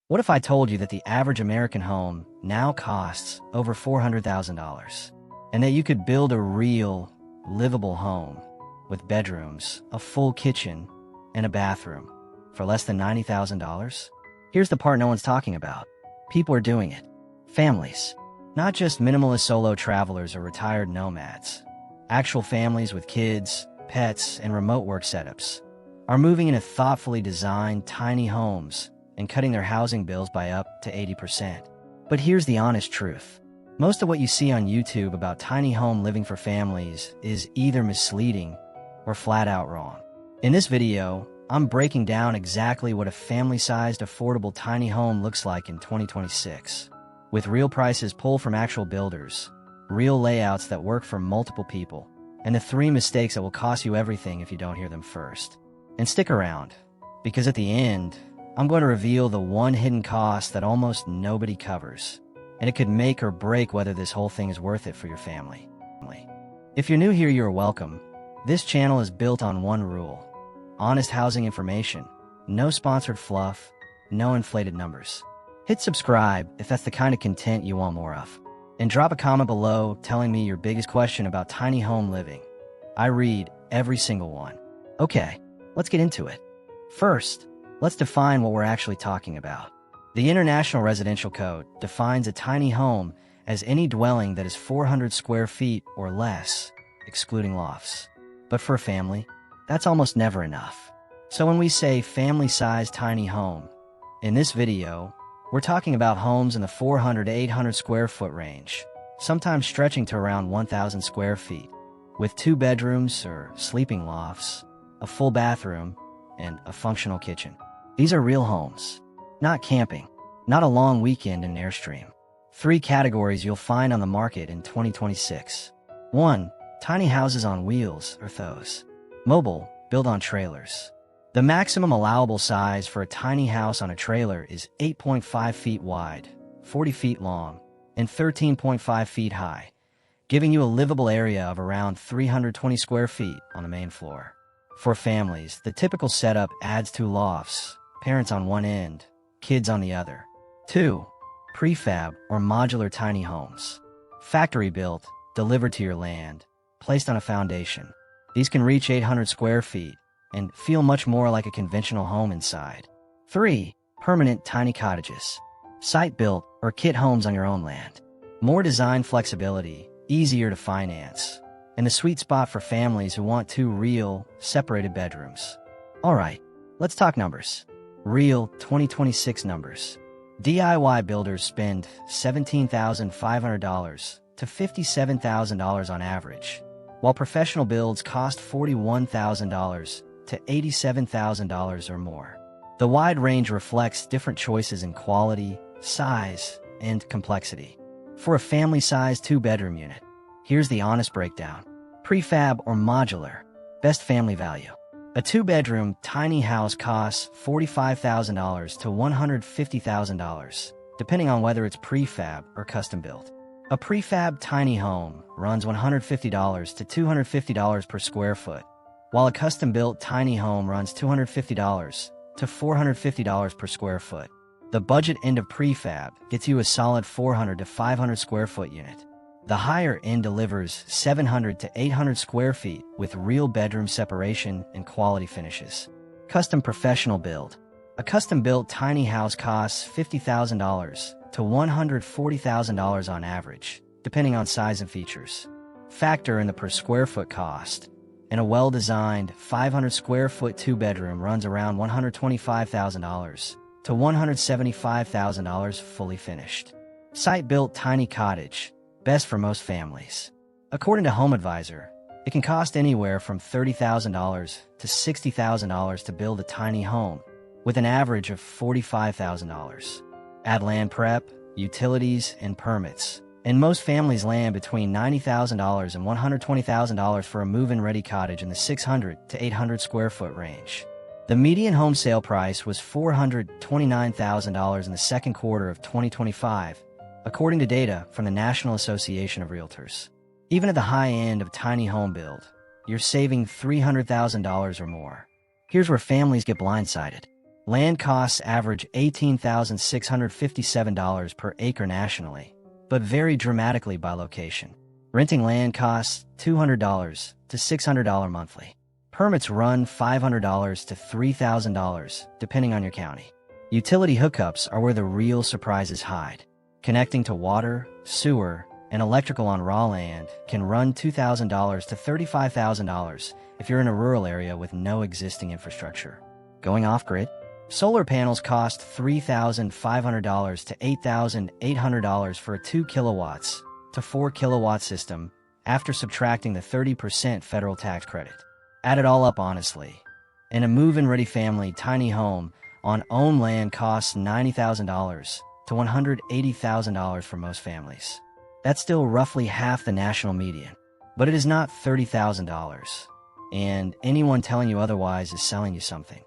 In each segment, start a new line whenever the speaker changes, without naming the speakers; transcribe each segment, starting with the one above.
What if I told you that the average American home now costs over $400,000 and that you could build a real, livable home with bedrooms, a full kitchen, and a bathroom for less than $90,000? Here's the part no one's talking about. People are doing it. Families. Not just minimalist solo travelers or retired nomads. Actual families with kids, pets, and remote work setups are moving into thoughtfully designed tiny homes and cutting their housing bills by up to 80%. But here's the honest truth. Most of what you see on YouTube about tiny home living for families is either misleading or flat out wrong. In this video, I'm breaking down exactly what a family-sized, affordable tiny home looks like in 2026, with real prices pulled from actual builders, real layouts that work for multiple people, and the 3 mistakes that will cost you everything if you don't hear them first. And stick around, because at the end, I'm going to reveal the one hidden cost that almost nobody covers, and it could make or break whether this whole thing is worth it for your family. If you're new here, you're welcome. This channel is built on one rule: honest housing information, no sponsored fluff, no inflated numbers. Hit subscribe if that's the kind of content you want more of, and drop a comment below telling me your biggest question about tiny home living. I read every single one. Okay, let's get into it. First, let's define what we're actually talking about. The International Residential Code defines a tiny home as any dwelling that is 400 square feet or less, excluding lofts. But for a family, that's almost never enough. So when we say family-sized tiny home, in this video, we're talking about homes in the 400 to 800 square foot range, sometimes stretching to around 1,000 square feet, with 2 bedrooms or sleeping lofts, a full bathroom, and a functional kitchen. These are real homes, not camping, not a long weekend in an Airstream. 3 categories you'll find on the market in 2026. 1. Tiny houses on wheels, or THOs. Mobile, built on trailers. The maximum allowable size for a tiny house on a trailer is 8.5 feet wide, 40 feet long, and 13.5 feet high, giving you a livable area of around 320 square feet on the main floor. For families, the typical setup adds 2 lofts, parents on one end, kids on the other. 2. Prefab or modular tiny homes. Factory built, delivered to your land, placed on a foundation. These can reach 800 square feet and feel much more like a conventional home inside. 3. Permanent tiny cottages. Site-built or kit homes on your own land. More design flexibility, easier to finance, and the sweet spot for families who want 2 real, separated bedrooms. Alright, let's talk numbers. Real 2026 numbers. DIY builders spend $17,500 to $57,000 on average, while professional builds cost $41,000 to $87,000 or more. The wide range reflects different choices in quality, size, and complexity. For a family-sized 2-bedroom unit, here's the honest breakdown. Prefab or modular, best family value. A 2-bedroom tiny house costs $45,000 to $150,000, depending on whether it's prefab or custom built. A prefab tiny home runs $150 to $250 per square foot, while a custom-built tiny home runs $250 to $450 per square foot. The budget end of prefab gets you a solid 400 to 500 square foot unit. The higher end delivers 700 to 800 square feet with real bedroom separation and quality finishes. Custom professional build. A custom-built tiny house costs $50,000 to $140,000 on average, depending on size and features. Factor in the per square foot cost, and a well-designed 500 square foot 2-bedroom runs around $125,000 to $175,000 fully finished. Site-built tiny cottage, best for most families. According to HomeAdvisor, it can cost anywhere from $30,000 to $60,000 to build a tiny home, with an average of $45,000. Add land prep, utilities, and permits, and most families land between $90,000 and $120,000 for a move-in ready cottage in the 600 to 800 square foot range. The median home sale price was $429,000 in the second quarter of 2025, according to data from the National Association of Realtors. Even at the high end of tiny home build, you're saving $300,000 or more. Here's where families get blindsided. Land costs average $18,657 per acre nationally, but vary dramatically by location. Renting land costs $200 to $600 monthly. Permits run $500 to $3,000, depending on your county. Utility hookups are where the real surprises hide. Connecting to water, sewer, and electrical on raw land can run $2,000 to $35,000 if you're in a rural area with no existing infrastructure. Going off-grid? Solar panels cost $3,500 to $8,800 for a 2 kilowatts to 4 kilowatt system after subtracting the 30% federal tax credit. Add it all up honestly, and a move-in-ready family tiny home on owned land costs $90,000 to $180,000 for most families. That's still roughly half the national median, but it is not $30,000, and anyone telling you otherwise is selling you something.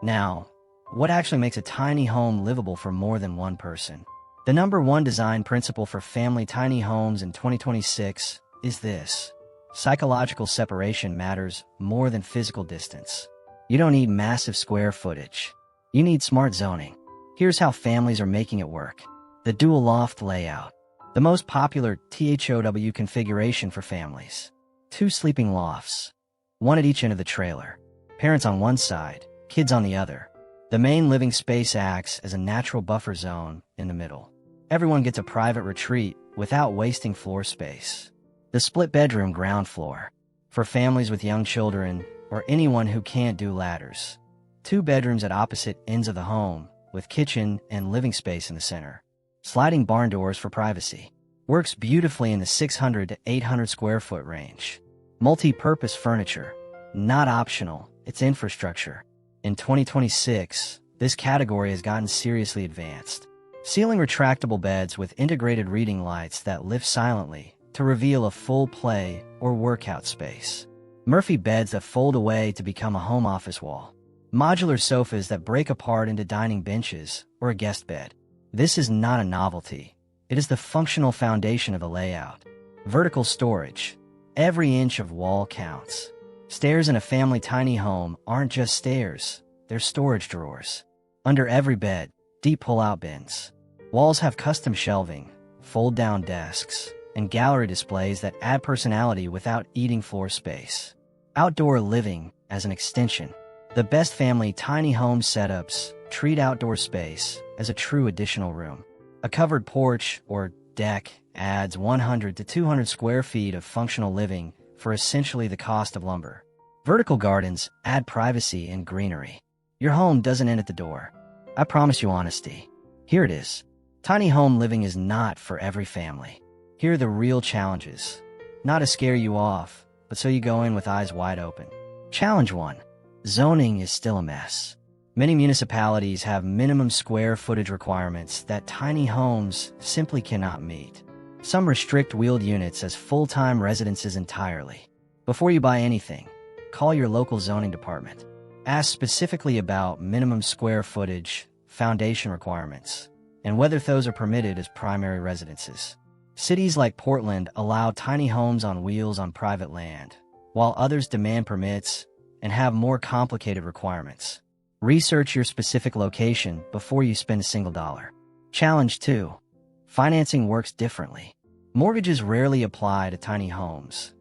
Now, what actually makes a tiny home livable for more than one person? The number one design principle for family tiny homes in 2026 is this: psychological separation matters more than physical distance. You don't need massive square footage. You need smart zoning. Here's how families are making it work. The dual loft layout. The most popular THOW configuration for families. 2 sleeping lofts, one at each end of the trailer. Parents on one side, kids on the other. The main living space acts as a natural buffer zone in the middle. Everyone gets a private retreat without wasting floor space. The split bedroom ground floor. For families with young children or anyone who can't do ladders. 2 bedrooms at opposite ends of the home with kitchen and living space in the center. Sliding barn doors for privacy. Works beautifully in the 600 to 800 square foot range. Multi-purpose furniture. Not optional, it's infrastructure. In 2026, this category has gotten seriously advanced. Ceiling retractable beds with integrated reading lights that lift silently to reveal a full play or workout space. Murphy beds that fold away to become a home office wall. Modular sofas that break apart into dining benches or a guest bed. This is not a novelty. It is the functional foundation of the layout. Vertical storage. Every inch of wall counts. Stairs in a family tiny home aren't just stairs, they're storage drawers. Under every bed, deep pull-out bins. Walls have custom shelving, fold-down desks, and gallery displays that add personality without eating floor space. Outdoor living as an extension. The best family tiny home setups treat outdoor space as a true additional room. A covered porch or deck adds 100 to 200 square feet of functional living for essentially the cost of lumber. Vertical gardens add privacy and greenery. Your home doesn't end at the door. I promise you honesty. Here it is. Tiny home living is not for every family. Here are the real challenges. Not to scare you off, but so you go in with eyes wide open. Challenge 1. Zoning is still a mess. Many municipalities have minimum square footage requirements that tiny homes simply cannot meet. Some restrict wheeled units as full-time residences entirely. Before you buy anything, call your local zoning department. Ask specifically about minimum square footage, foundation requirements, and whether those are permitted as primary residences. Cities like Portland allow tiny homes on wheels on private land, while others demand permits and have more complicated requirements. Research your specific location before you spend a single dollar. Challenge 2. Financing works differently. Mortgages rarely apply to tiny homes.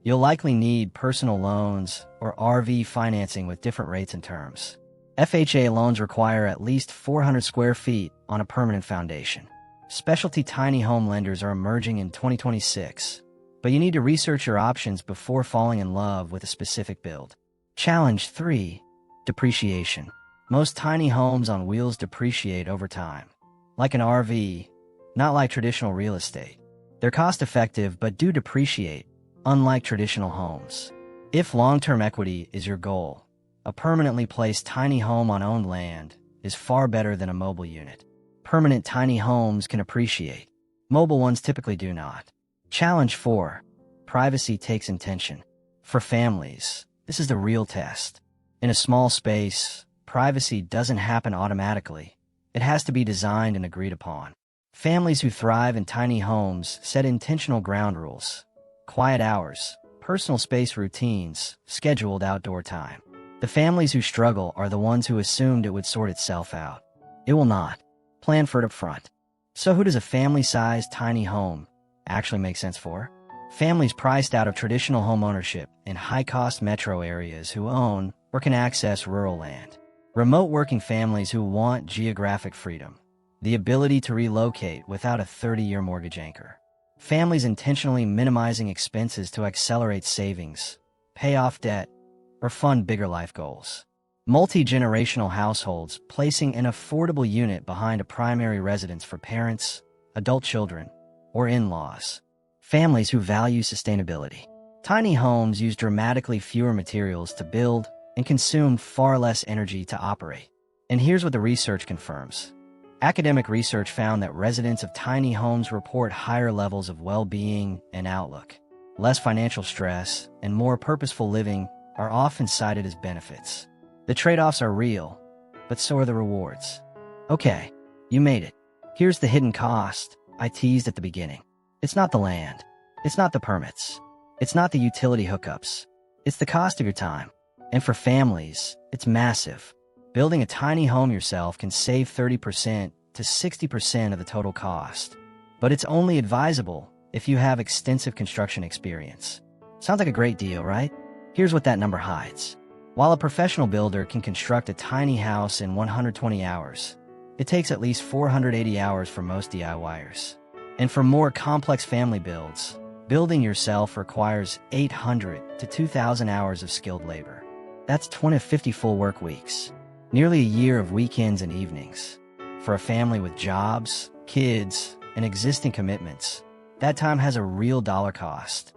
You'll likely need personal loans or RV financing with different rates and terms. FHA loans require at least 400 square feet on a permanent foundation. Specialty tiny home lenders are emerging in 2026, but you need to research your options before falling in love with a specific build. Challenge 3. Depreciation. Most tiny homes on wheels depreciate over time. Like an RV, not like traditional real estate. They're cost-effective but do depreciate, unlike traditional homes. If long-term equity is your goal, a permanently placed tiny home on owned land is far better than a mobile unit. Permanent tiny homes can appreciate. Mobile ones typically do not. Challenge 4. Privacy takes intention. For families, this is the real test. In a small space, privacy doesn't happen automatically. It has to be designed and agreed upon. Families who thrive in tiny homes set intentional ground rules. Quiet hours, personal space routines, scheduled outdoor time. The families who struggle are the ones who assumed it would sort itself out. It will not. Plan for it up front. So who does a family-sized tiny home actually make sense for? Families priced out of traditional homeownership in high-cost metro areas who own or can access rural land. Remote working families who want geographic freedom, the ability to relocate without a 30-year mortgage anchor. Families intentionally minimizing expenses to accelerate savings, pay off debt, or fund bigger life goals. Multi-generational households placing an affordable unit behind a primary residence for parents, adult children, or in-laws. Families who value sustainability. Tiny homes use dramatically fewer materials to build and consume far less energy to operate. And here's what the research confirms. Academic research found that residents of tiny homes report higher levels of well-being and outlook. Less financial stress and more purposeful living are often cited as benefits. The trade-offs are real, but so are the rewards. Okay, you made it. Here's the hidden cost I teased at the beginning. It's not the land. It's not the permits. It's not the utility hookups. It's the cost of your time. And for families, it's massive. Building a tiny home yourself can save 30% to 60% of the total cost. But it's only advisable if you have extensive construction experience. Sounds like a great deal, right? Here's what that number hides. While a professional builder can construct a tiny house in 120 hours, it takes at least 480 hours for most DIYers. And for more complex family builds, building yourself requires 800 to 2,000 hours of skilled labor. That's 20 to 50 full work weeks. Nearly a year of weekends and evenings. For a family with jobs, kids, and existing commitments, that time has a real dollar cost,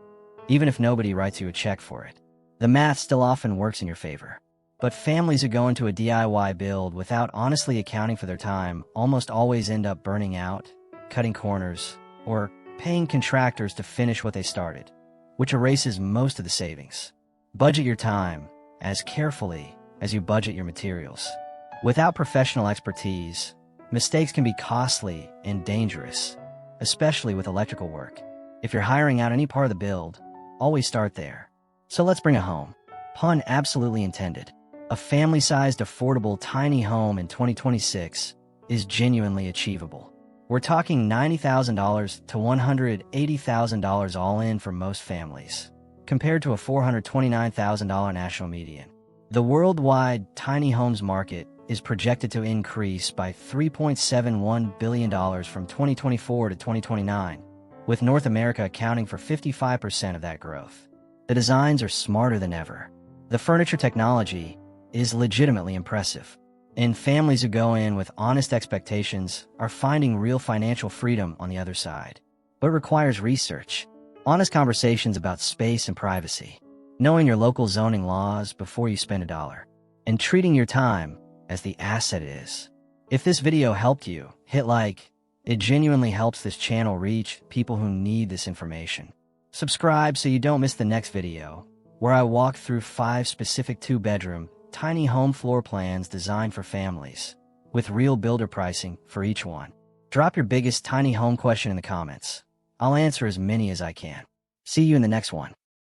even if nobody writes you a check for it. The math still often works in your favor. But families who go into a DIY build without honestly accounting for their time almost always end up burning out, cutting corners, or paying contractors to finish what they started, which erases most of the savings. Budget your time as carefully as you budget your materials. Without professional expertise, mistakes can be costly and dangerous, especially with electrical work. If you're hiring out any part of the build, always start there. So let's bring it home. Pun absolutely intended. A family-sized, affordable, tiny home in 2026 is genuinely achievable. We're talking $90,000 to $180,000 all in for most families, compared to a $429,000 national median. The worldwide tiny homes market is projected to increase by $3.71 billion from 2024 to 2029, with North America accounting for 55% of that growth. The designs are smarter than ever. The furniture technology is legitimately impressive. And families who go in with honest expectations are finding real financial freedom on the other side. But it requires research, honest conversations about space and privacy, knowing your local zoning laws before you spend a dollar, and treating your time as the asset it is. If this video helped you, hit like. It genuinely helps this channel reach people who need this information. Subscribe so you don't miss the next video, where I walk through 5 specific 2-bedroom, tiny home floor plans designed for families, with real builder pricing for each one. Drop your biggest tiny home question in the comments. I'll answer as many as I can. See you in the next one.